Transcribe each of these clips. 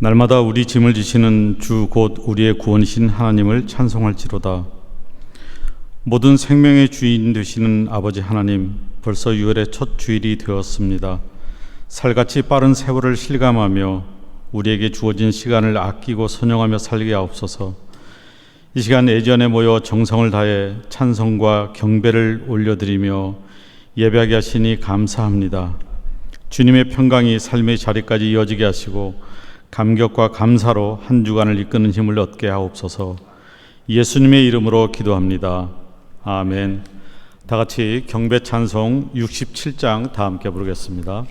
날마다 우리 짐을 지시는 주 곧 우리의 구원이신 하나님을 찬송할지로다. 모든 생명의 주인 되시는 아버지 하나님, 벌써 6월의 첫 주일이 되었습니다. 살같이 빠른 세월을 실감하며 우리에게 주어진 시간을 아끼고 선용하며 살게 하옵소서. 이 시간 예전에 모여 정성을 다해 찬송과 경배를 올려드리며 예배하게 하시니 감사합니다. 주님의 평강이 삶의 자리까지 이어지게 하시고 감격과 감사로 한 주간을 이끄는 힘을 얻게 하옵소서. 예수님의 이름으로 기도합니다. 아멘. 다 같이 경배 찬송 67장 다 함께 부르겠습니다.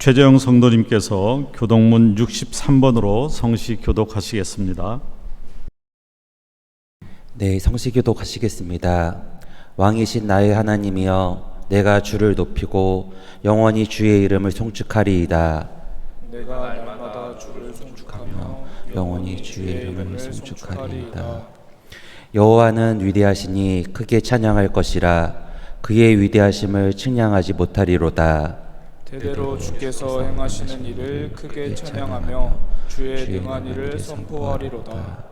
최재영 성도님께서 교동문 63번으로 성시 교독하시겠습니다. 네, 성시 교독하시겠습니다. 왕이신 나의 하나님이여, 내가 주를 높이고 영원히 주의 이름을 송축하리이다. 내가 날마다 주를 송축하며 영원히 주의 이름을 송축하리이다. 여호와는 위대하시니 크게 찬양할 것이라. 그의 위대하심을 측량하지 못하리로다. 대대로 주께서 행하시는 일을 크게 찬양하며 주의 능한 일을 선포하리로다.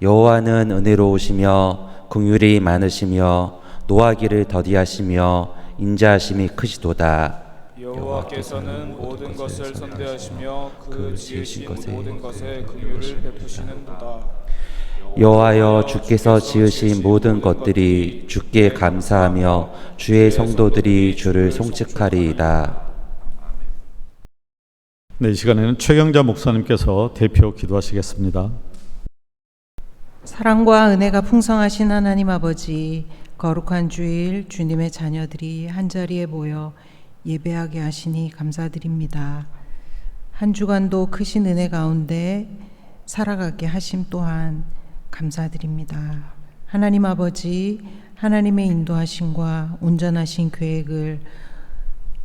여호와는 은혜로우시며 긍휼이 많으시며 노하기를 더디하시며 인자하심이 크시도다. 여호와께서는 모든 것을 선대하시며 그 지으신 모든 것에 긍휼을 베푸시는도다. 여호와여, 주께서 지으신 모든 것들이 주께 감사하며 주의 성도들이 주를 송축하리이다. 네, 이 시간에는 최경자 목사님께서 대표 기도하시겠습니다. 사랑과 은혜가 풍성하신 하나님 아버지, 거룩한 주일 주님의 자녀들이 한자리에 모여 예배하게 하시니 감사드립니다. 한 주간도 크신 은혜 가운데 살아가게 하심 또한 감사드립니다. 하나님 아버지, 하나님의 인도하심과 온전하신 계획을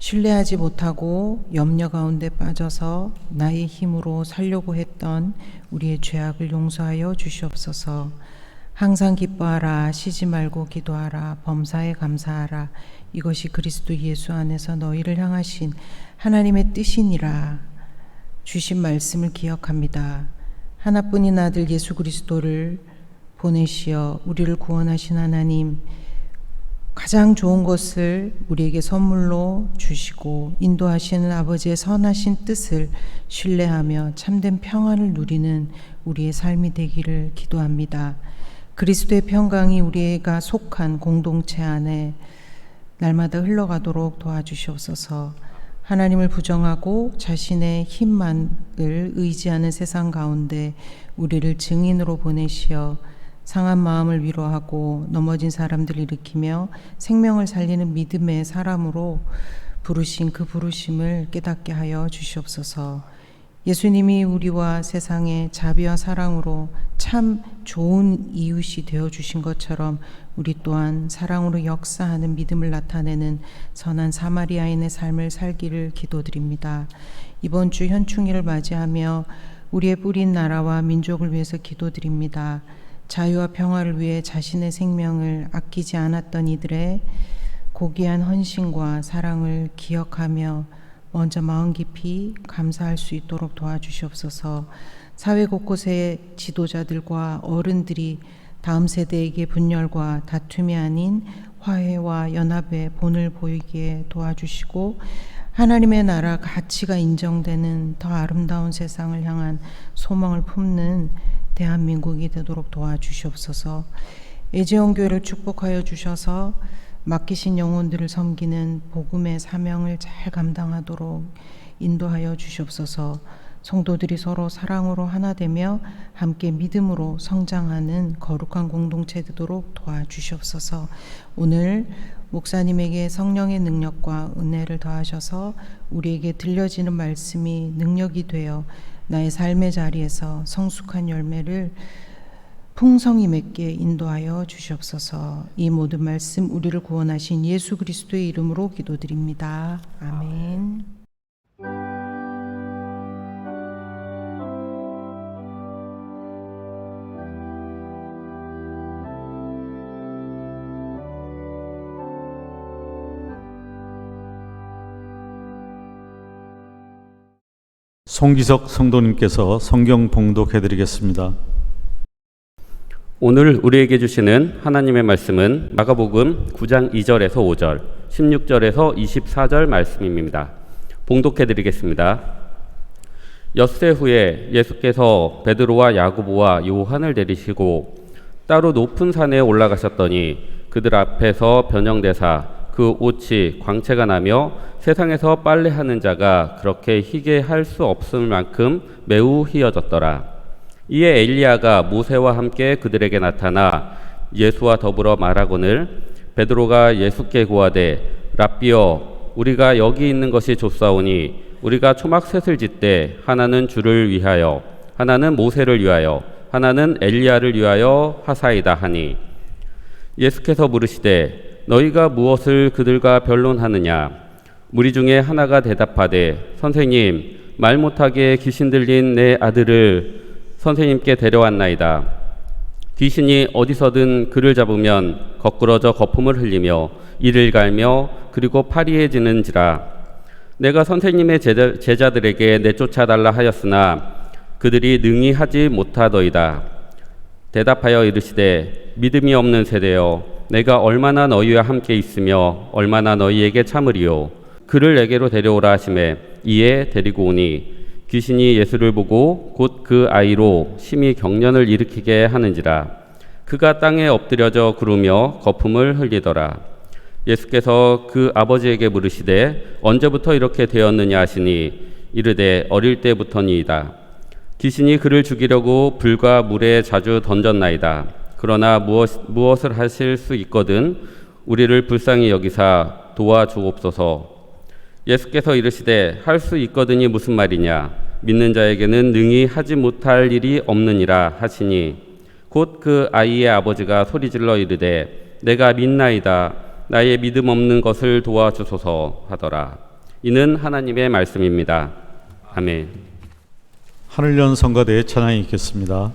신뢰하지 못하고 염려 가운데 빠져서 나의 힘으로 살려고 했던 우리의 죄악을 용서하여 주시옵소서. 항상 기뻐하라, 쉬지 말고 기도하라, 범사에 감사하라. 이것이 그리스도 예수 안에서 너희를 향하신 하나님의 뜻이니라. 주신 말씀을 기억합니다. 하나뿐인 아들 예수 그리스도를 보내시어 우리를 구원하신 하나님, 가장 좋은 것을 우리에게 선물로 주시고 인도하시는 아버지의 선하신 뜻을 신뢰하며 참된 평안을 누리는 우리의 삶이 되기를 기도합니다. 그리스도의 평강이 우리가 속한 공동체 안에 날마다 흘러가도록 도와주시옵소서. 하나님을 부정하고 자신의 힘만을 의지하는 세상 가운데 우리를 증인으로 보내시어 상한 마음을 위로하고 넘어진 사람들을 일으키며 생명을 살리는 믿음의 사람으로 부르신 그 부르심을 깨닫게 하여 주시옵소서. 예수님이 우리와 세상의 자비와 사랑으로 참 좋은 이웃이 되어주신 것처럼 우리 또한 사랑으로 역사하는 믿음을 나타내는 선한 사마리아인의 삶을 살기를 기도드립니다. 이번 주 현충일을 맞이하며 우리의 뿌린 나라와 민족을 위해서 기도드립니다. 자유와 평화를 위해 자신의 생명을 아끼지 않았던 이들의 고귀한 헌신과 사랑을 기억하며 먼저 마음 깊이 감사할 수 있도록 도와주시옵소서. 사회 곳곳의 지도자들과 어른들이 다음 세대에게 분열과 다툼이 아닌 화해와 연합의 본을 보이게 도와주시고 하나님의 나라 가치가 인정되는 더 아름다운 세상을 향한 소망을 품는 대한민국이 되도록 도와주시옵소서. 애지원 교회를 축복하여 주셔서 맡기신 영혼들을 섬기는 복음의 사명을 잘 감당하도록 인도하여 주시옵소서. 성도들이 서로 사랑으로 하나 되며 함께 믿음으로 성장하는 거룩한 공동체 되도록 도와주시옵소서. 오늘 목사님에게 성령의 능력과 은혜를 더하셔서 우리에게 들려지는 말씀이 능력이 되어 나의 삶의 자리에서 성숙한 열매를 풍성히 맺게 인도하여 주시옵소서. 이 모든 말씀 우리를 구원하신 예수 그리스도의 이름으로 기도드립니다. 아멘. 송기석 성도님께서 성경 봉독해 드리겠습니다. 오늘 우리에게 주시는 하나님의 말씀은 마가복음 9장 2절에서 5절, 16절에서 24절 말씀입니다. 봉독해 드리겠습니다. 엿새 후에 예수께서 베드로와 야고보와 요한을 데리시고 따로 높은 산에 올라가셨더니 그들 앞에서 변형되사 그 옷이 광채가 나며 세상에서 빨래하는 자가 그렇게 희게 할 수 없을 만큼 매우 희어졌더라. 이에 엘리야가 모세와 함께 그들에게 나타나 예수와 더불어 말하거늘 베드로가 예수께 고하되 랍비여 우리가 여기 있는 것이 좋사오니 우리가 초막셋을 짓되 하나는 주를 위하여 하나는 모세를 위하여 하나는 엘리야를 위하여 하사이다 하니 예수께서 물으시되 너희가 무엇을 그들과 변론하느냐? 무리 중에 하나가 대답하되 선생님 말 못하게 귀신 들린 내 아들을 선생님께 데려왔나이다. 귀신이 어디서든 그를 잡으면 거꾸러져 거품을 흘리며 이를 갈며 그리고 파리해지는지라. 내가 선생님의 제자들에게 내쫓아달라 하였으나 그들이 능히 하지 못하더이다. 대답하여 이르시되 믿음이 없는 세대여 내가 얼마나 너희와 함께 있으며 얼마나 너희에게 참으리요. 그를 내게로 데려오라 하시매 이에 데리고 오니 귀신이 예수를 보고 곧 그 아이로 심히 경련을 일으키게 하는지라. 그가 땅에 엎드려져 구르며 거품을 흘리더라. 예수께서 그 아버지에게 물으시되 언제부터 이렇게 되었느냐 하시니 이르되 어릴 때부터니이다. 귀신이 그를 죽이려고 불과 물에 자주 던졌나이다. 그러나 무엇을 하실 수 있거든 우리를 불쌍히 여기사 도와주옵소서. 예수께서 이르시되 할 수 있거든이 무슨 말이냐? 믿는 자에게는 능히 하지 못할 일이 없느니라 하시니 곧 그 아이의 아버지가 소리질러 이르되 내가 믿나이다. 나의 믿음 없는 것을 도와주소서 하더라. 이는 하나님의 말씀입니다. 아멘. 하늘 연 성가대의 찬양이 있겠습니다.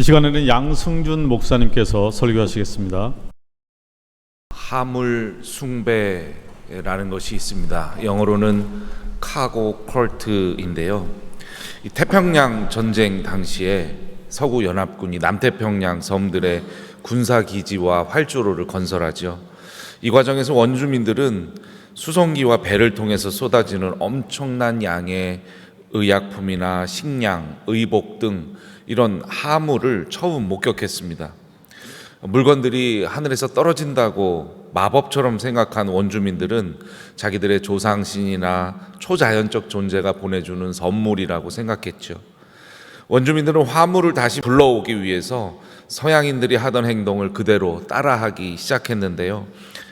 이 시간에는 양승준 목사님께서 설교하시겠습니다. 하물 숭배라는 것이 있습니다. 영어로는 카고 컬트인데요. 이 태평양 전쟁 당시에 서구 연합군이 남태평양 섬들의 군사 기지와 활주로를 건설하죠. 이 과정에서 원주민들은 수송기와 배를 통해서 쏟아지는 엄청난 양의 의약품이나 식량, 의복 등 이런 하물을 처음 목격했습니다. 물건들이 하늘에서 떨어진다고 마법처럼 생각한 원주민들은 자기들의 조상신이나 초자연적 존재가 보내주는 선물이라고 생각했죠. 원주민들은 화물을 다시 불러오기 위해서 서양인들이 하던 행동을 그대로 따라하기 시작했는데요.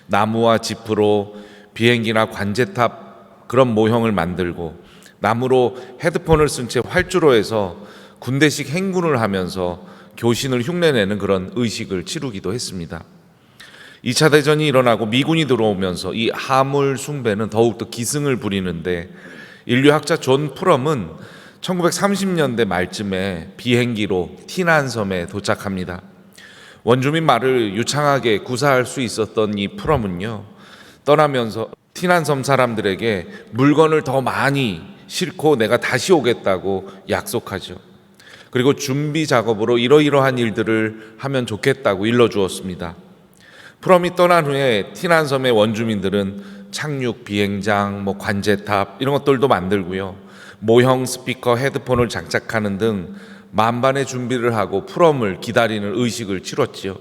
나무와 지프로 비행기나 관제탑 그런 모형을 만들고 나무로 헤드폰을 쓴 채 활주로에서 군대식 행군을 하면서 교신을 흉내내는 그런 의식을 치르기도 했습니다. 2차 대전이 일어나고 미군이 들어오면서 이 하물 숭배는 더욱더 기승을 부리는데 인류학자 존 프럼은 1930년대 말쯤에 비행기로 티난섬에 도착합니다. 원주민 말을 유창하게 구사할 수 있었던 이 프럼은요, 떠나면서 티난섬 사람들에게 물건을 더 많이 싣고 내가 다시 오겠다고 약속하죠. 그리고 준비 작업으로 이러이러한 일들을 하면 좋겠다고 일러주었습니다. 프럼이 떠난 후에 티난섬의 원주민들은 착륙 비행장, 관제탑 이런 것들도 만들고요, 모형 스피커, 헤드폰을 장착하는 등 만반의 준비를 하고 프럼을 기다리는 의식을 치렀지요.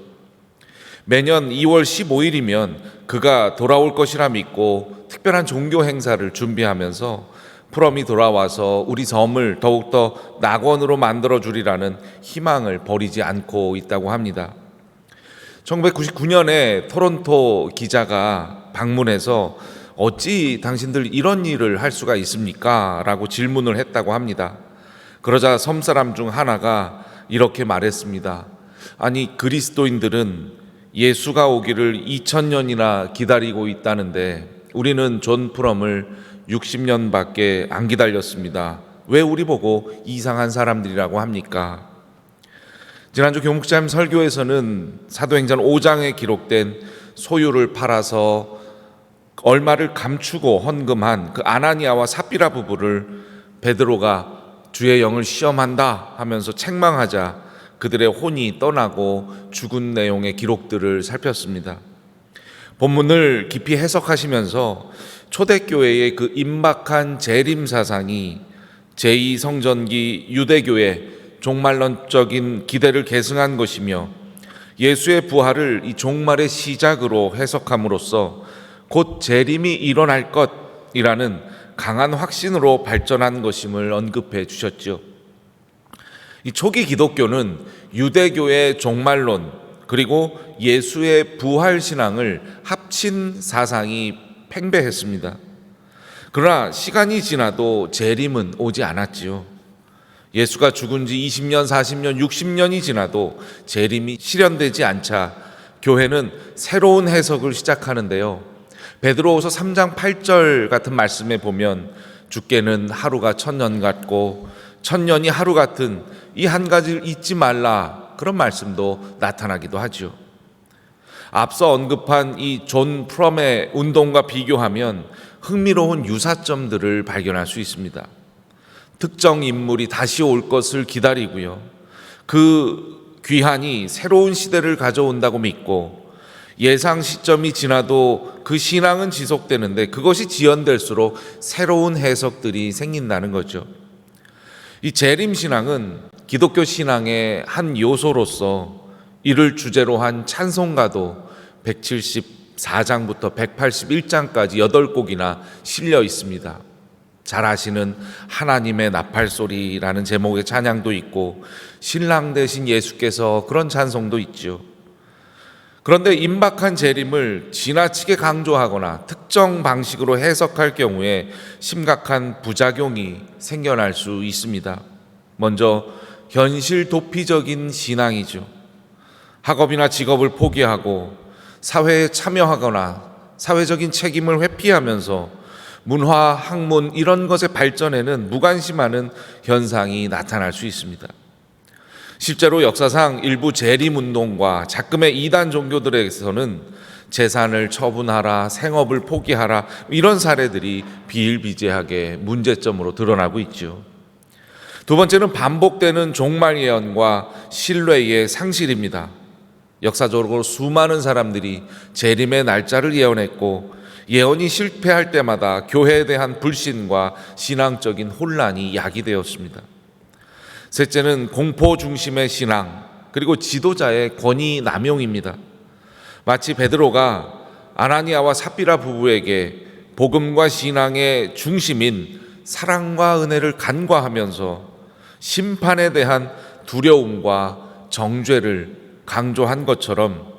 매년 2월 15일이면 그가 돌아올 것이라 믿고 특별한 종교 행사를 준비하면서 프럼이 돌아와서 우리 섬을 더욱더 낙원으로 만들어 주리라는 희망을 버리지 않고 있다고 합니다. 1999년에 토론토 기자가 방문해서 어찌 당신들 이런 일을 할 수가 있습니까? 라고 질문을 했다고 합니다. 그러자 섬 사람 중 하나가 이렇게 말했습니다. 아니, 그리스도인들은 예수가 오기를 2000년이나 기다리고 있다는데 우리는 존 프럼을 60년밖에 안 기다렸습니다. 왜 우리 보고 이상한 사람들이라고 합니까? 지난주 교목자님 설교에서는 사도행전 5장에 기록된 소유를 팔아서 얼마를 감추고 헌금한 그 아나니아와 삽비라 부부를 베드로가 주의 영을 시험한다 하면서 책망하자 그들의 혼이 떠나고 죽은 내용의 기록들을 살폈습니다. 본문을 깊이 해석하시면서 초대교회의 그 임박한 재림 사상이 제2성전기 유대교의 종말론적인 기대를 계승한 것이며 예수의 부활을 이 종말의 시작으로 해석함으로써 곧 재림이 일어날 것이라는 강한 확신으로 발전한 것임을 언급해 주셨죠. 이 초기 기독교는 유대교의 종말론 그리고 예수의 부활 신앙을 합친 사상이 팽배했습니다. 그러나 시간이 지나도 재림은 오지 않았지요. 예수가 죽은 지 20년, 40년, 60년이 지나도 재림이 실현되지 않자 교회는 새로운 해석을 시작하는데요. 베드로후서 3장 8절 같은 말씀에 보면 주께는 하루가 1000년 같고 1000년이 하루 같은 이 한 가지를 잊지 말라, 그런 말씀도 나타나기도 하죠. 앞서 언급한 이 존 프럼의 운동과 비교하면 흥미로운 유사점들을 발견할 수 있습니다. 특정 인물이 다시 올 것을 기다리고요, 그 귀환이 새로운 시대를 가져온다고 믿고 예상 시점이 지나도 그 신앙은 지속되는데 그것이 지연될수록 새로운 해석들이 생긴다는 거죠. 이 재림 신앙은 기독교 신앙의 한 요소로서 이를 주제로 한 찬송가도 174장부터 181장까지 8곡이나 실려 있습니다. 잘 아시는 하나님의 나팔소리라는 제목의 찬양도 있고 신랑 되신 예수께서 그런 찬송도 있죠. 그런데 임박한 재림을 지나치게 강조하거나 특정 방식으로 해석할 경우에 심각한 부작용이 생겨날 수 있습니다. 먼저 현실 도피적인 신앙이죠. 학업이나 직업을 포기하고 사회에 참여하거나 사회적인 책임을 회피하면서 문화, 학문 이런 것의 발전에는 무관심하는 현상이 나타날 수 있습니다. 실제로 역사상 일부 재림운동과 작금의 이단 종교들에서는 재산을 처분하라, 생업을 포기하라, 이런 사례들이 비일비재하게 문제점으로 드러나고 있죠. 두 번째는 반복되는 종말 예언과 신뢰의 상실입니다. 역사적으로 수많은 사람들이 재림의 날짜를 예언했고 예언이 실패할 때마다 교회에 대한 불신과 신앙적인 혼란이 야기되었습니다. 셋째는 공포 중심의 신앙, 그리고 지도자의 권위 남용입니다. 마치 베드로가 아나니아와 삽비라 부부에게 복음과 신앙의 중심인 사랑과 은혜를 간과하면서 심판에 대한 두려움과 정죄를 강조한 것처럼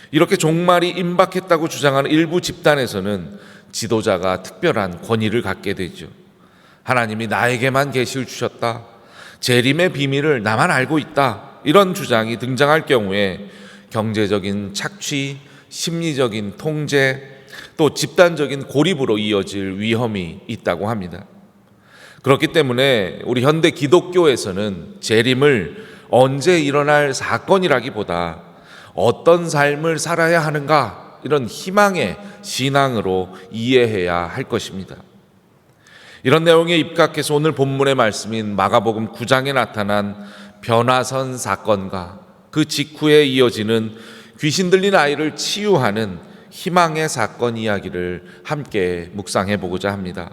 이렇게 종말이 임박했다고 주장하는 일부 집단에서는 지도자가 특별한 권위를 갖게 되죠. 하나님이 나에게만 계시를 주셨다, 재림의 비밀을 나만 알고 있다, 이런 주장이 등장할 경우에 경제적인 착취, 심리적인 통제, 또 집단적인 고립으로 이어질 위험이 있다고 합니다. 그렇기 때문에 우리 현대 기독교에서는 재림을 언제 일어날 사건이라기보다 어떤 삶을 살아야 하는가, 이런 희망의 신앙으로 이해해야 할 것입니다. 이런 내용에 입각해서 오늘 본문의 말씀인 마가복음 9장에 나타난 변화선 사건과 그 직후에 이어지는 귀신 들린 아이를 치유하는 희망의 사건 이야기를 함께 묵상해 보고자 합니다.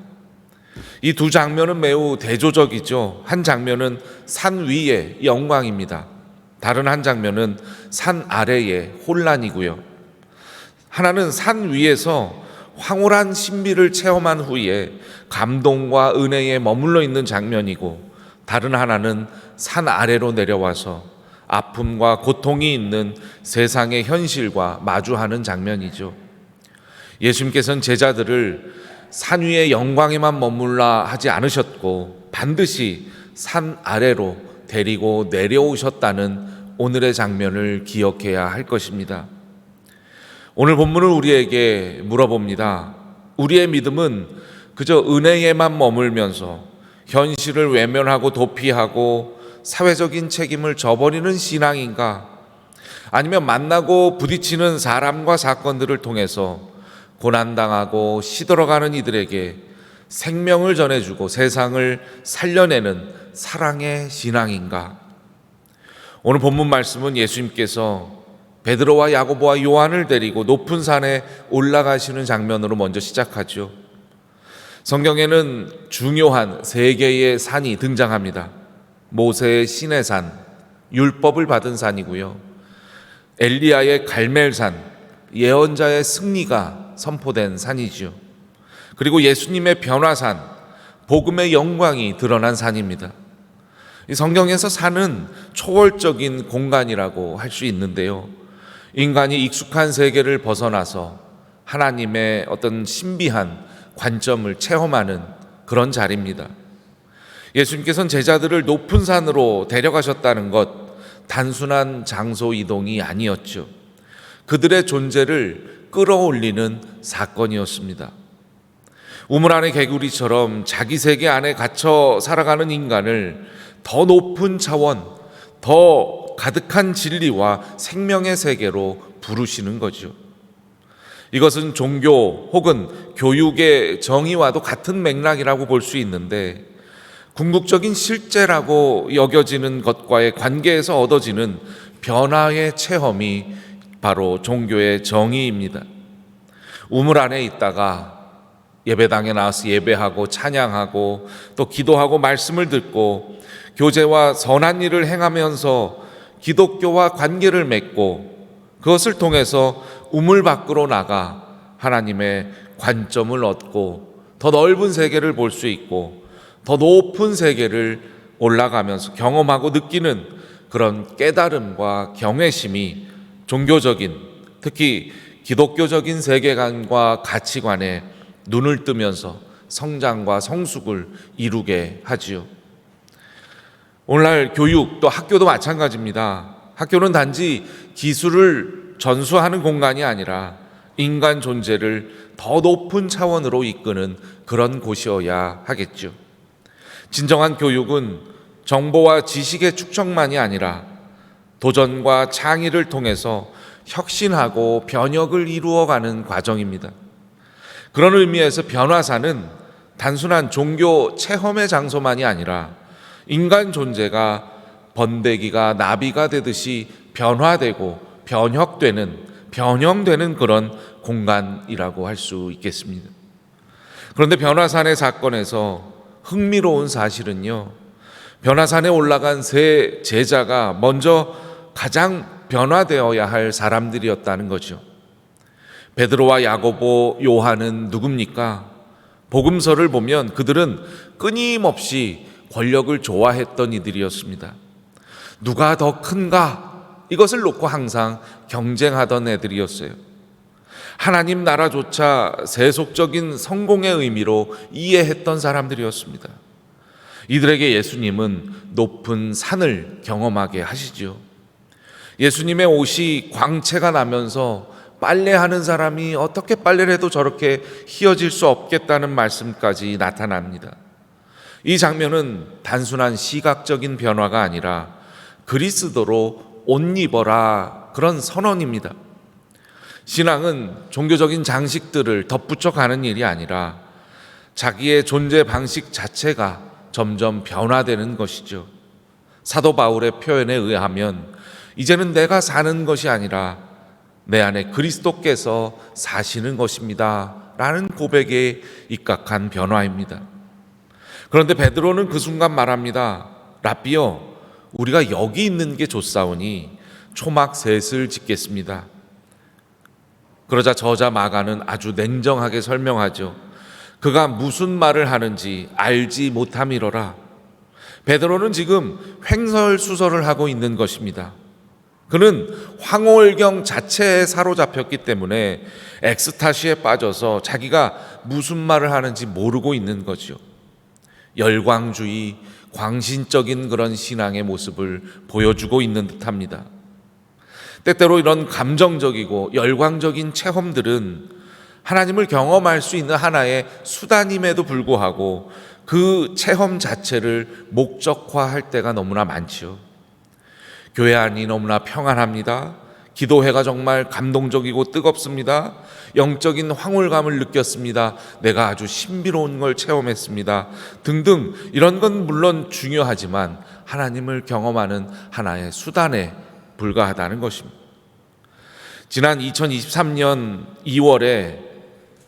이 두 장면은 매우 대조적이죠. 한 장면은 산 위의 영광입니다. 다른 한 장면은 산 아래의 혼란이고요. 하나는 산 위에서 황홀한 신비를 체험한 후에 감동과 은혜에 머물러 있는 장면이고, 다른 하나는 산 아래로 내려와서 아픔과 고통이 있는 세상의 현실과 마주하는 장면이죠. 예수님께서는 제자들을 산 위의 영광에만 머물라 하지 않으셨고 반드시 산 아래로 데리고 내려오셨다는 오늘의 장면을 기억해야 할 것입니다. 오늘 본문은 우리에게 물어봅니다. 우리의 믿음은 그저 은혜에만 머물면서 현실을 외면하고 도피하고 사회적인 책임을 져버리는 신앙인가? 아니면 만나고 부딪히는 사람과 사건들을 통해서 고난당하고 시들어가는 이들에게 생명을 전해주고 세상을 살려내는 사랑의 신앙인가? 오늘 본문 말씀은 예수님께서 베드로와 야고보와 요한을 데리고 높은 산에 올라가시는 장면으로 먼저 시작하죠. 성경에는 중요한 세 개의 산이 등장합니다. 모세의 시내산, 율법을 받은 산이고요. 엘리야의 갈멜산, 예언자의 승리가 선포된 산이지요. 그리고 예수님의 변화산, 복음의 영광이 드러난 산입니다. 이 성경에서 산은 초월적인 공간이라고 할 수 있는데요. 인간이 익숙한 세계를 벗어나서 하나님의 어떤 신비한 관점을 체험하는 그런 자리입니다. 예수님께서는 제자들을 높은 산으로 데려가셨다는 것, 단순한 장소 이동이 아니었죠. 그들의 존재를 끌어올리는 사건이었습니다. 우물 안의 개구리처럼 자기 세계 안에 갇혀 살아가는 인간을 더 높은 차원, 더 가득한 진리와 생명의 세계로 부르시는 거죠. 이것은 종교 혹은 교육의 정의와도 같은 맥락이라고 볼 수 있는데, 궁극적인 실제라고 여겨지는 것과의 관계에서 얻어지는 변화의 체험이 바로 종교의 정의입니다. 우물 안에 있다가 예배당에 나와서 예배하고 찬양하고 또 기도하고 말씀을 듣고 교제와 선한 일을 행하면서 기독교와 관계를 맺고, 그것을 통해서 우물 밖으로 나가 하나님의 관점을 얻고 더 넓은 세계를 볼 수 있고 더 높은 세계를 올라가면서 경험하고 느끼는 그런 깨달음과 경외심이 종교적인, 특히 기독교적인 세계관과 가치관에 눈을 뜨면서 성장과 성숙을 이루게 하지요. 오늘날 교육, 또 학교도 마찬가지입니다. 학교는 단지 기술을 전수하는 공간이 아니라 인간 존재를 더 높은 차원으로 이끄는 그런 곳이어야 하겠죠. 진정한 교육은 정보와 지식의 축적만이 아니라 도전과 창의를 통해서 혁신하고 변혁을 이루어가는 과정입니다. 그런 의미에서 변화사는 단순한 종교 체험의 장소만이 아니라 인간 존재가 번데기가 나비가 되듯이 변화되고 변형되는 그런 공간이라고 할 수 있겠습니다. 그런데 변화산의 사건에서 흥미로운 사실은요, 변화산에 올라간 세 제자가 먼저 가장 변화되어야 할 사람들이었다는 거죠. 베드로와 야고보, 요한은 누굽니까? 복음서를 보면 그들은 끊임없이 권력을 좋아했던 이들이었습니다. 누가 더 큰가? 이것을 놓고 항상 경쟁하던 애들이었어요. 하나님 나라조차 세속적인 성공의 의미로 이해했던 사람들이었습니다. 이들에게 예수님은 높은 산을 경험하게 하시지요. 예수님의 옷이 광채가 나면서 빨래하는 사람이 어떻게 빨래를 해도 저렇게 휘어질 수 없겠다는 말씀까지 나타납니다. 이 장면은 단순한 시각적인 변화가 아니라 그리스도로 옷 입어라 그런 선언입니다. 신앙은 종교적인 장식들을 덧붙여 가는 일이 아니라 자기의 존재 방식 자체가 점점 변화되는 것이죠. 사도 바울의 표현에 의하면 이제는 내가 사는 것이 아니라 내 안에 그리스도께서 사시는 것입니다 라는 고백에 입각한 변화입니다. 그런데 베드로는 그 순간 말합니다. 랍비여, 우리가 여기 있는 게 좋사오니 초막 셋을 짓겠습니다. 그러자 저자 마가는 아주 냉정하게 설명하죠. 그가 무슨 말을 하는지 알지 못함이로라. 베드로는 지금 횡설수설을 하고 있는 것입니다. 그는 황홀경 자체에 사로잡혔기 때문에 엑스타시에 빠져서 자기가 무슨 말을 하는지 모르고 있는 거죠. 열광주의, 광신적인 그런 신앙의 모습을 보여주고 있는 듯합니다. 때때로 이런 감정적이고 열광적인 체험들은 하나님을 경험할 수 있는 하나의 수단임에도 불구하고 그 체험 자체를 목적화할 때가 너무나 많지요. 교회 안이 너무나 평안합니다. 기도회가 정말 감동적이고 뜨겁습니다. 영적인 황홀감을 느꼈습니다. 내가 아주 신비로운 걸 체험했습니다. 등등 이런 건 물론 중요하지만 하나님을 경험하는 하나의 수단에 불과하다는 것입니다. 지난 2023년 2월에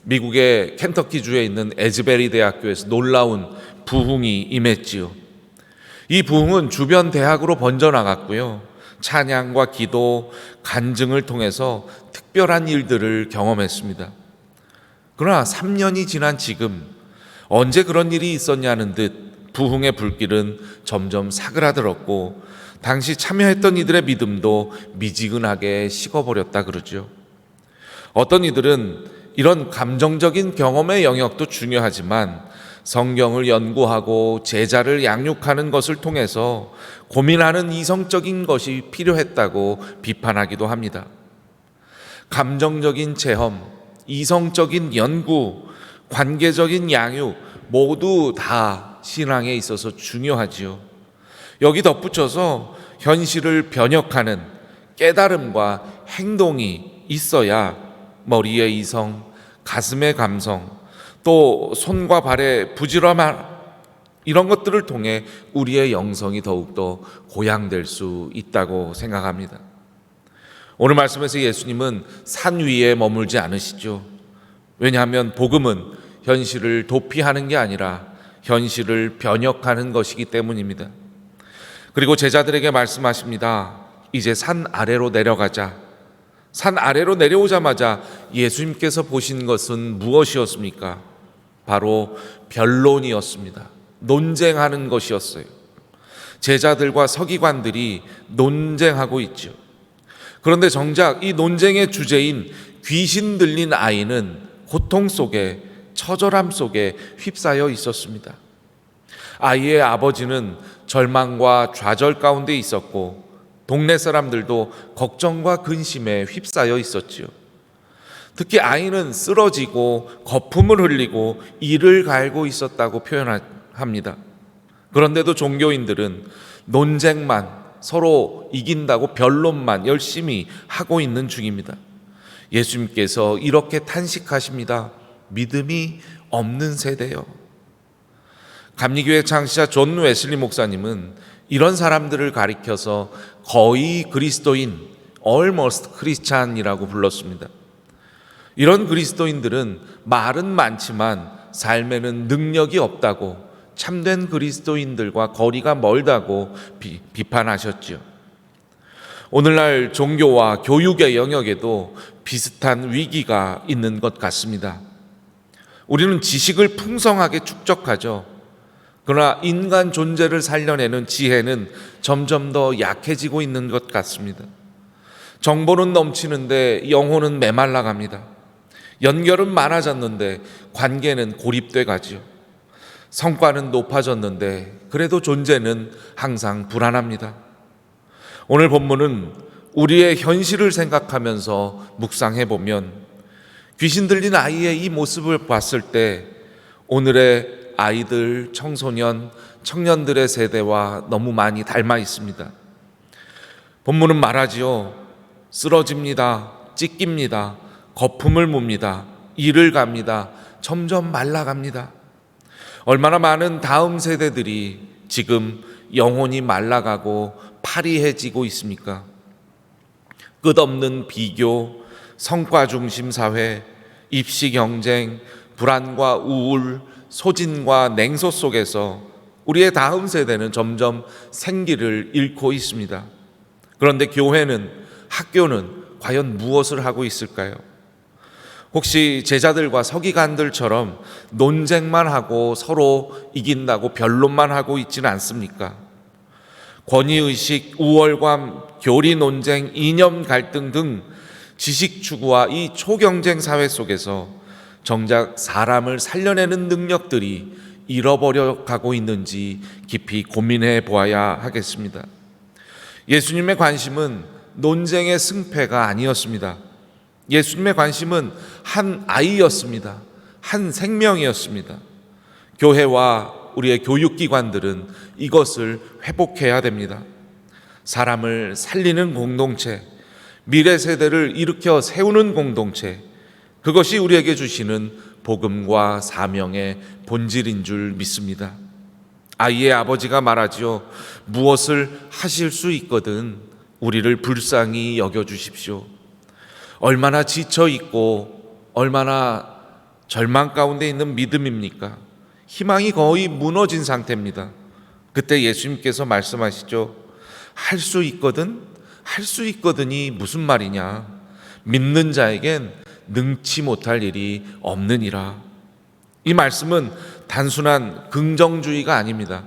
미국의 켄터키주에 있는 에즈베리 대학교에서 놀라운 부흥이 임했지요. 이 부흥은 주변 대학으로 번져나갔고요. 찬양과 기도, 간증을 통해서 특별한 일들을 경험했습니다. 그러나 3년이 지난 지금 언제 그런 일이 있었냐는 듯 부흥의 불길은 점점 사그라들었고 당시 참여했던 이들의 믿음도 미지근하게 식어버렸다 그러죠. 어떤 이들은 이런 감정적인 경험의 영역도 중요하지만 성경을 연구하고 제자를 양육하는 것을 통해서 고민하는 이성적인 것이 필요했다고 비판하기도 합니다. 감정적인 체험, 이성적인 연구, 관계적인 양육 모두 다 신앙에 있어서 중요하지요. 여기 덧붙여서 현실을 변혁하는 깨달음과 행동이 있어야 머리의 이성, 가슴의 감성, 또 손과 발의 부지런함 이런 것들을 통해 우리의 영성이 더욱더 고양될 수 있다고 생각합니다. 오늘 말씀에서 예수님은 산 위에 머물지 않으시죠. 왜냐하면 복음은 현실을 도피하는 게 아니라 현실을 변혁하는 것이기 때문입니다. 그리고 제자들에게 말씀하십니다. 이제 산 아래로 내려가자. 산 아래로 내려오자마자 예수님께서 보신 것은 무엇이었습니까? 바로 변론이었습니다. 논쟁하는 것이었어요. 제자들과 서기관들이 논쟁하고 있죠. 그런데 정작 이 논쟁의 주제인 귀신 들린 아이는 고통 속에, 처절함 속에 휩싸여 있었습니다. 아이의 아버지는 절망과 좌절 가운데 있었고 동네 사람들도 걱정과 근심에 휩싸여 있었지요. 특히 아이는 쓰러지고 거품을 흘리고 이를 갈고 있었다고 표현합니다. 그런데도 종교인들은 논쟁만, 서로 이긴다고 변론만 열심히 하고 있는 중입니다. 예수님께서 이렇게 탄식하십니다. 믿음이 없는 세대요. 감리교회 창시자 존 웨슬리 목사님은 이런 사람들을 가리켜서 거의 그리스도인, almost Christian이라고 불렀습니다. 이런 그리스도인들은 말은 많지만 삶에는 능력이 없다고, 참된 그리스도인들과 거리가 멀다고 비판하셨죠. 오늘날 종교와 교육의 영역에도 비슷한 위기가 있는 것 같습니다. 우리는 지식을 풍성하게 축적하죠. 그러나 인간 존재를 살려내는 지혜는 점점 더 약해지고 있는 것 같습니다. 정보는 넘치는데 영혼은 메말라 갑니다. 연결은 많아졌는데 관계는 고립돼 가지요. 성과는 높아졌는데 그래도 존재는 항상 불안합니다. 오늘 본문은 우리의 현실을 생각하면서 묵상해 보면 귀신 들린 아이의 이 모습을 봤을 때 오늘의 아이들, 청소년, 청년들의 세대와 너무 많이 닮아 있습니다. 본문은 말하지요. 쓰러집니다. 찢깁니다. 거품을 뭅니다. 이를 갑니다. 점점 말라갑니다. 얼마나 많은 다음 세대들이 지금 영혼이 말라가고 파리해지고 있습니까? 끝없는 비교, 성과 중심 사회, 입시 경쟁, 불안과 우울, 소진과 냉소 속에서 우리의 다음 세대는 점점 생기를 잃고 있습니다. 그런데 교회는, 학교는 과연 무엇을 하고 있을까요? 혹시 제자들과 서기관들처럼 논쟁만 하고 서로 이긴다고 변론만 하고 있지는 않습니까? 권위의식, 우월감, 교리 논쟁, 이념 갈등 등 지식 추구와 이 초경쟁 사회 속에서 정작 사람을 살려내는 능력들이 잃어버려 가고 있는지 깊이 고민해 보아야 하겠습니다. 예수님의 관심은 논쟁의 승패가 아니었습니다. 예수님의 관심은 한 아이였습니다. 한 생명이었습니다. 교회와 우리의 교육기관들은 이것을 회복해야 됩니다. 사람을 살리는 공동체, 미래 세대를 일으켜 세우는 공동체, 그것이 우리에게 주시는 복음과 사명의 본질인 줄 믿습니다. 아이의 아버지가 말하지요. 무엇을 하실 수 있거든 우리를 불쌍히 여겨주십시오. 얼마나 지쳐 있고 얼마나 절망 가운데 있는 믿음입니까? 희망이 거의 무너진 상태입니다. 그때 예수님께서 말씀하시죠. 할 수 있거든? 할 수 있거든이 무슨 말이냐? 믿는 자에겐 능치 못할 일이 없느니라. 이 말씀은 단순한 긍정주의가 아닙니다.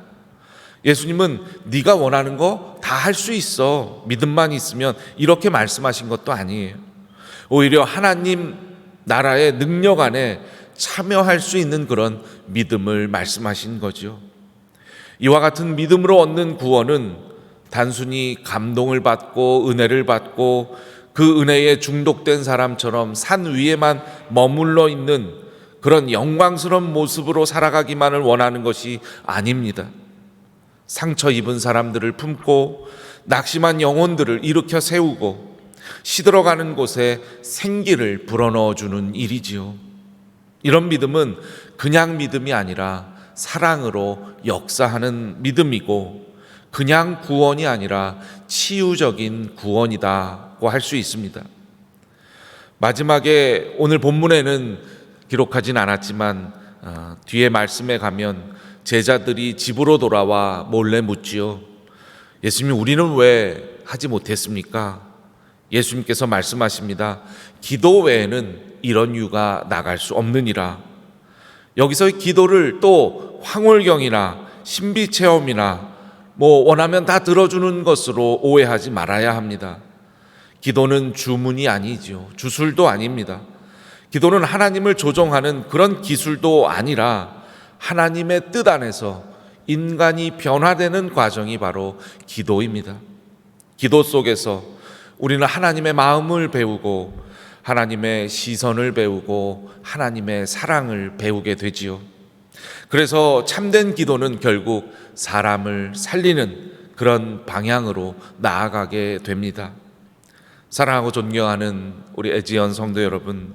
예수님은 네가 원하는 거 다 할 수 있어. 믿음만 있으면 이렇게 말씀하신 것도 아니에요. 오히려 하나님 나라의 능력 안에 참여할 수 있는 그런 믿음을 말씀하신 거죠. 이와 같은 믿음으로 얻는 구원은 단순히 감동을 받고 은혜를 받고 그 은혜에 중독된 사람처럼 산 위에만 머물러 있는 그런 영광스러운 모습으로 살아가기만을 원하는 것이 아닙니다. 상처 입은 사람들을 품고 낙심한 영혼들을 일으켜 세우고 시들어가는 곳에 생기를 불어넣어주는 일이지요. 이런 믿음은 그냥 믿음이 아니라 사랑으로 역사하는 믿음이고 그냥 구원이 아니라 치유적인 구원이다고 할 수 있습니다. 마지막에 오늘 본문에는 기록하진 않았지만 뒤에 말씀에 가면 제자들이 집으로 돌아와 몰래 묻지요. 예수님, 우리는 왜 하지 못했습니까? 예수님께서 말씀하십니다. 기도 외에는 이런 유가 나갈 수 없느니라. 여기서 기도를 또 황홀경이나 신비체험이나 원하면 다 들어주는 것으로 오해하지 말아야 합니다. 기도는 주문이 아니죠. 주술도 아닙니다. 기도는 하나님을 조종하는 그런 기술도 아니라 하나님의 뜻 안에서 인간이 변화되는 과정이 바로 기도입니다. 기도 속에서 우리는 하나님의 마음을 배우고 하나님의 시선을 배우고 하나님의 사랑을 배우게 되지요. 그래서 참된 기도는 결국 사람을 살리는 그런 방향으로 나아가게 됩니다. 사랑하고 존경하는 우리 애지연 성도 여러분,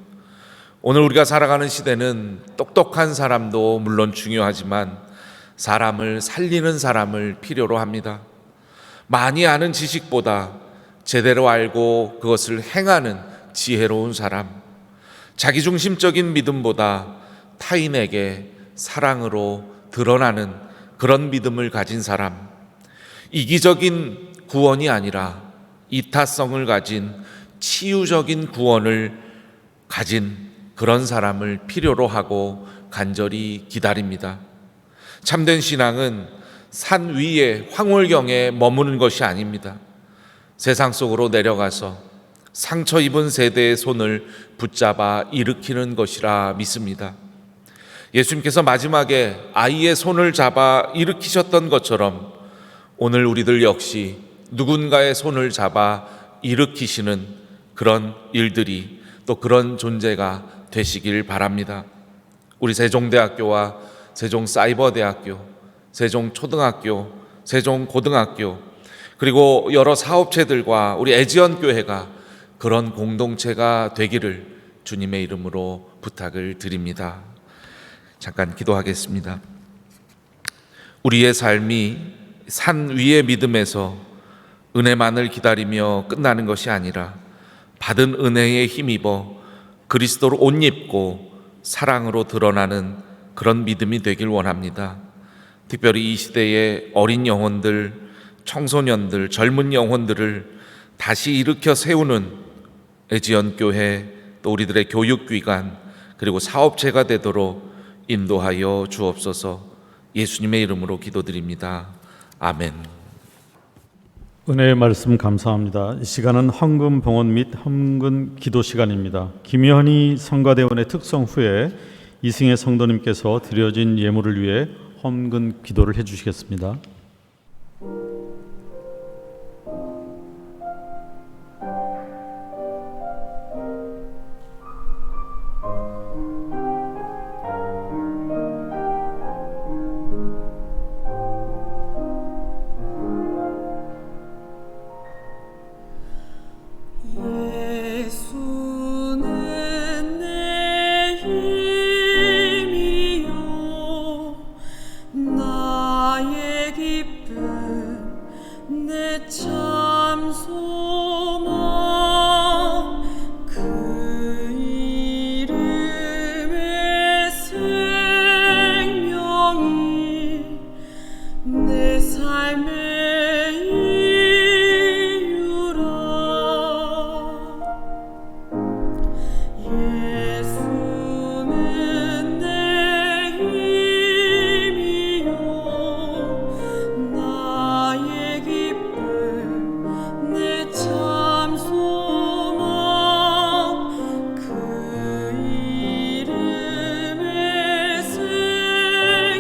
오늘 우리가 살아가는 시대는 똑똑한 사람도 물론 중요하지만 사람을 살리는 사람을 필요로 합니다. 많이 아는 지식보다 제대로 알고 그것을 행하는 지혜로운 사람, 자기중심적인 믿음보다 타인에게 사랑으로 드러나는 그런 믿음을 가진 사람, 이기적인 구원이 아니라 이타성을 가진 치유적인 구원을 가진 그런 사람을 필요로 하고 간절히 기다립니다. 참된 신앙은 산 위에 황홀경에 머무는 것이 아닙니다. 세상 속으로 내려가서 상처 입은 세대의 손을 붙잡아 일으키는 것이라 믿습니다. 예수님께서 마지막에 아이의 손을 잡아 일으키셨던 것처럼 오늘 우리들 역시 누군가의 손을 잡아 일으키시는 그런 일들이 또 그런 존재가 되시길 바랍니다. 우리 세종대학교와 세종사이버대학교, 세종초등학교, 세종고등학교, 그리고 여러 사업체들과 우리 애지연교회가 그런 공동체가 되기를 주님의 이름으로 부탁을 드립니다. 잠깐 기도하겠습니다. 우리의 삶이 산 위의 믿음에서 은혜만을 기다리며 끝나는 것이 아니라 받은 은혜에 힘입어 그리스도로 옷 입고 사랑으로 드러나는 그런 믿음이 되길 원합니다. 특별히 이 시대의 어린 영혼들, 청소년들, 젊은 영혼들을 다시 일으켜 세우는 애지연교회, 또 우리들의 교육기관, 그리고 사업체가 되도록 인도하여 주옵소서. 예수님의 이름으로 기도드립니다. 아멘. 은혜의 말씀 감사합니다. 이 시간은 헌금 봉헌 및 헌금 기도 시간입니다. 김현희 성가대원의 특성 후에 이승혜 성도님께서 드려진 예물을 위해 헌금 기도를 해주시겠습니다. 예수는 내 힘이요 나의 기쁨 내 참 소망 그 이름의 생명이 내 삶의 이유라. 예수는 내 힘이요 나의 기쁨 내 참 소망 그 이름의 생명이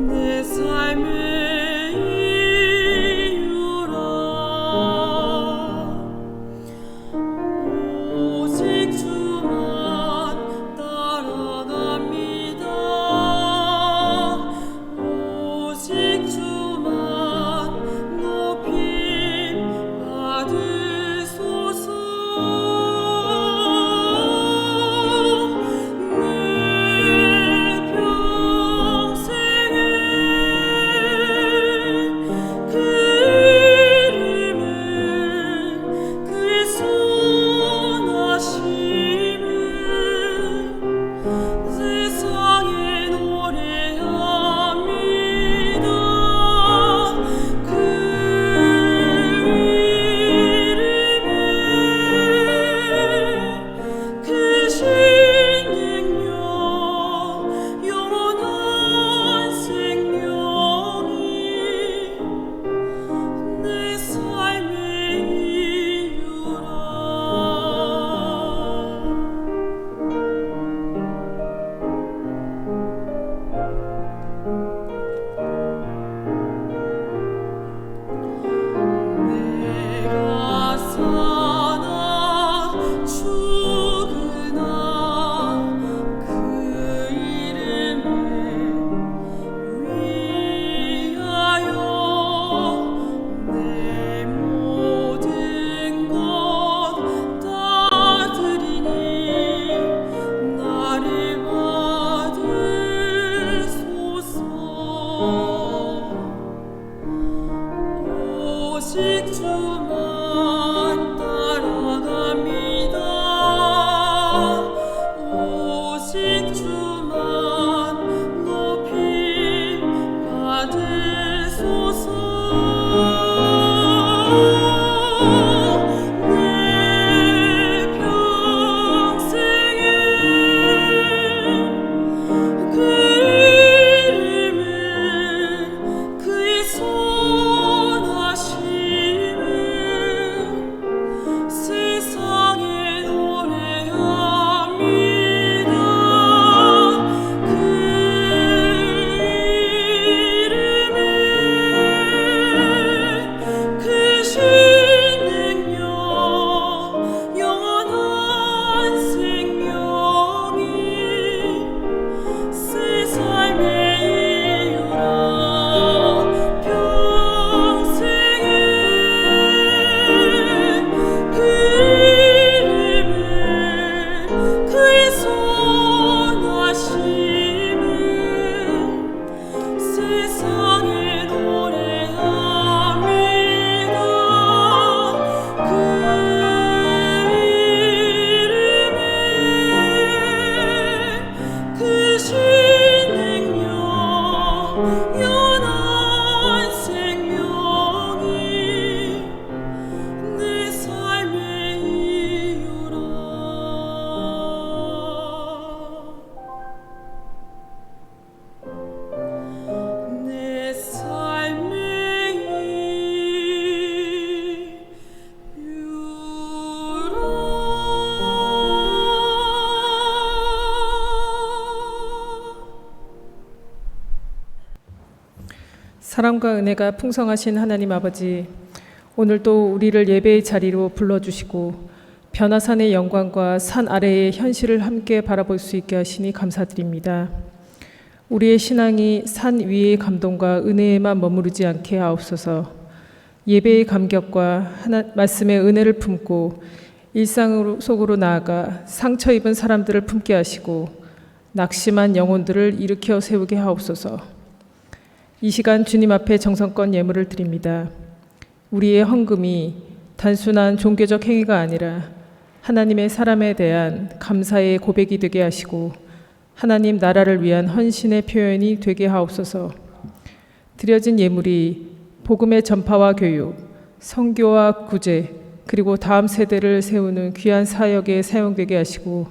내 삶의 이유라. 오직 주만 따라갑니다. 오직 주만 높임 받으소서. 내 평생에 그 이름을 그의 선하심을 세상에 노래합니다. 그 이름에 그 신능력 영원한 생명이 내 삶의 이유라. 내가 사나 죽으나 그 이름을 위하여 내 모든 것 다 드리니 나를 받으소서. 오직 주만 따라갑니다. 오직 주만 높임 받으소서. 내 평생에 그 이름을 그의 선하심을 사랑과 은혜가 풍성하신 하나님 아버지, 오늘도 우리를 예배의 자리로 불러주시고 변화산의 영광과 산 아래의 현실을 함께 바라볼 수 있게 하시니 감사드립니다. 우리의 신앙이 산 위의 감동과 은혜에만 머무르지 않게 하옵소서. 예배의 감격과 말씀의 은혜를 품고 일상 속으로 나아가 상처 입은 사람들을 품게 하시고 낙심한 영혼들을 일으켜 세우게 하옵소서. 이 시간 주님 앞에 정성껏 예물을 드립니다. 우리의 헌금이 단순한 종교적 행위가 아니라 하나님의 사람에 대한 감사의 고백이 되게 하시고 하나님 나라를 위한 헌신의 표현이 되게 하옵소서. 드려진 예물이 복음의 전파와 교육, 선교와 구제, 그리고 다음 세대를 세우는 귀한 사역에 사용되게 하시고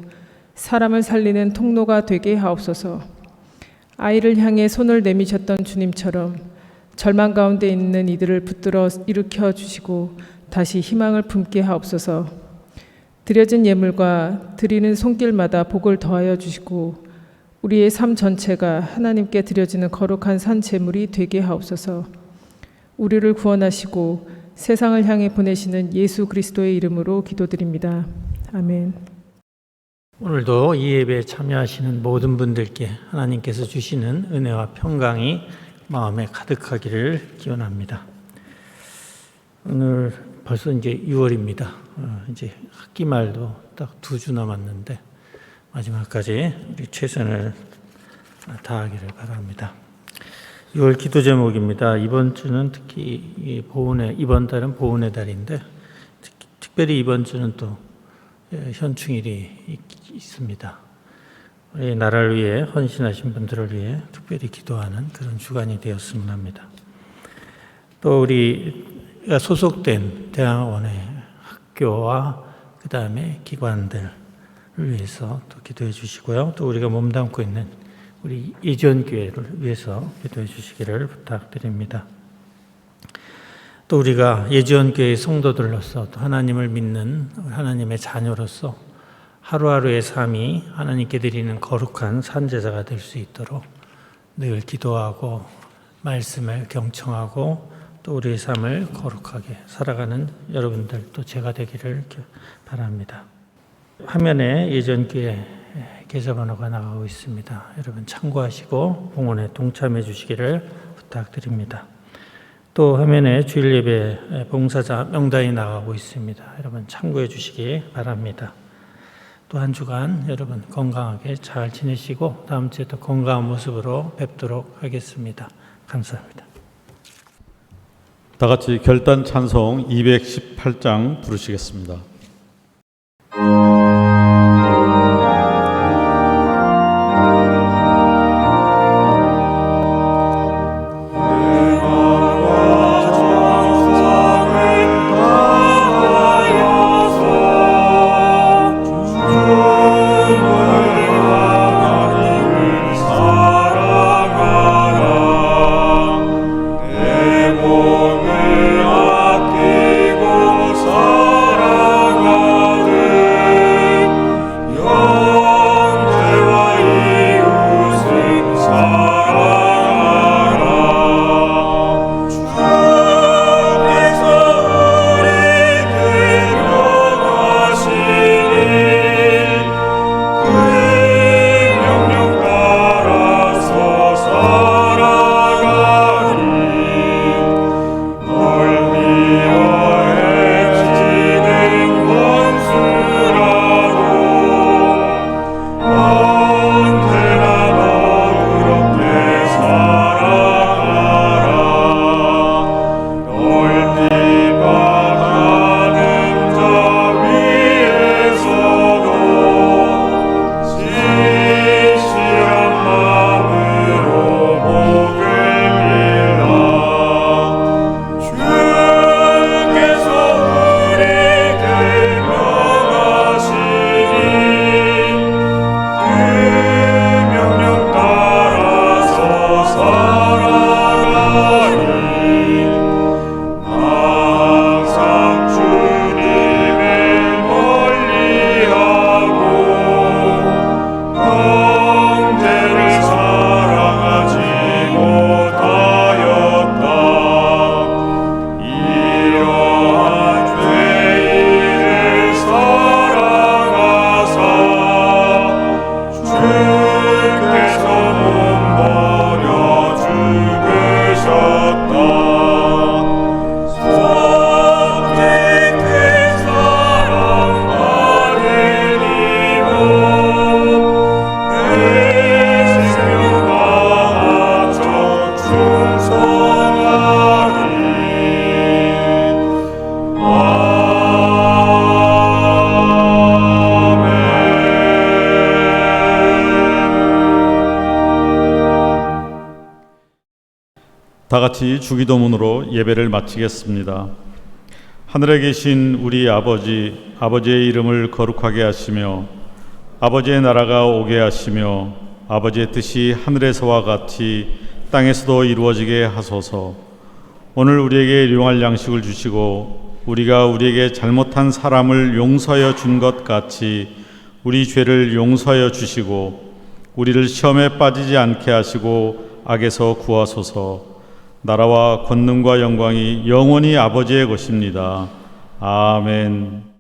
사람을 살리는 통로가 되게 하옵소서. 아이를 향해 손을 내미셨던 주님처럼 절망 가운데 있는 이들을 붙들어 일으켜 주시고 다시 희망을 품게 하옵소서. 드려진 예물과 드리는 손길마다 복을 더하여 주시고 우리의 삶 전체가 하나님께 드려지는 거룩한 산 제물이 되게 하옵소서. 우리를 구원하시고 세상을 향해 보내시는 예수 그리스도의 이름으로 기도드립니다. 아멘. 오늘도 이 예배에 참여하시는 모든 분들께 하나님께서 주시는 은혜와 평강이 마음에 가득하기를 기원합니다. 오늘 벌써 이제 6월입니다. 이제 학기 말도 딱 2주 남았는데 마지막까지 우리 최선을 다하기를 바랍니다. 6월 기도 제목입니다. 이번 주는 특히 이번 달은 보훈의 달인데 특별히 이번 주는 또 현충일이 있습니다. 우리 나라를 위해 헌신하신 분들을 위해 특별히 기도하는 그런 주간이 되었으면 합니다. 또 우리가 소속된 대학원의 학교와 그 다음에 기관들을 위해서 또 기도해 주시고요. 또 우리가 몸담고 있는 우리 예전교회를 위해서 기도해 주시기를 부탁드립니다. 또 우리가 예전교회 성도들로서 또 하나님을 믿는 하나님의 자녀로서 하루하루의 삶이 하나님께 드리는 거룩한 산제사가 될 수 있도록 늘 기도하고 말씀을 경청하고 또 우리의 삶을 거룩하게 살아가는 여러분들 또 제가 되기를 바랍니다. 화면에 예전교회 계좌번호가 나가고 있습니다. 여러분 참고하시고 봉헌에 동참해 주시기를 부탁드립니다. 또 화면에 주일 예배 봉사자 명단이 나가고 있습니다. 여러분 참고해 주시기 바랍니다. 또 한 주간 여러분 건강하게 잘 지내시고 다음 주에 더 건강한 모습으로 뵙도록 하겠습니다. 감사합니다. 다 같이 결단 찬송 218장 부르시겠습니다. 내 몸을 아끼고 사랑 다 같이 주기도문으로 예배를 마치겠습니다. 하늘에 계신 우리 아버지, 아버지의 이름을 거룩하게 하시며 아버지의 나라가 오게 하시며 아버지의 뜻이 하늘에서와 같이 땅에서도 이루어지게 하소서. 오늘 우리에게 일용할 양식을 주시고 우리가 우리에게 잘못한 사람을 용서하여 준 것 같이 우리 죄를 용서하여 주시고 우리를 시험에 빠지지 않게 하시고 악에서 구하소서. 나라와 권능과 영광이 영원히 아버지의 것입니다. 아멘.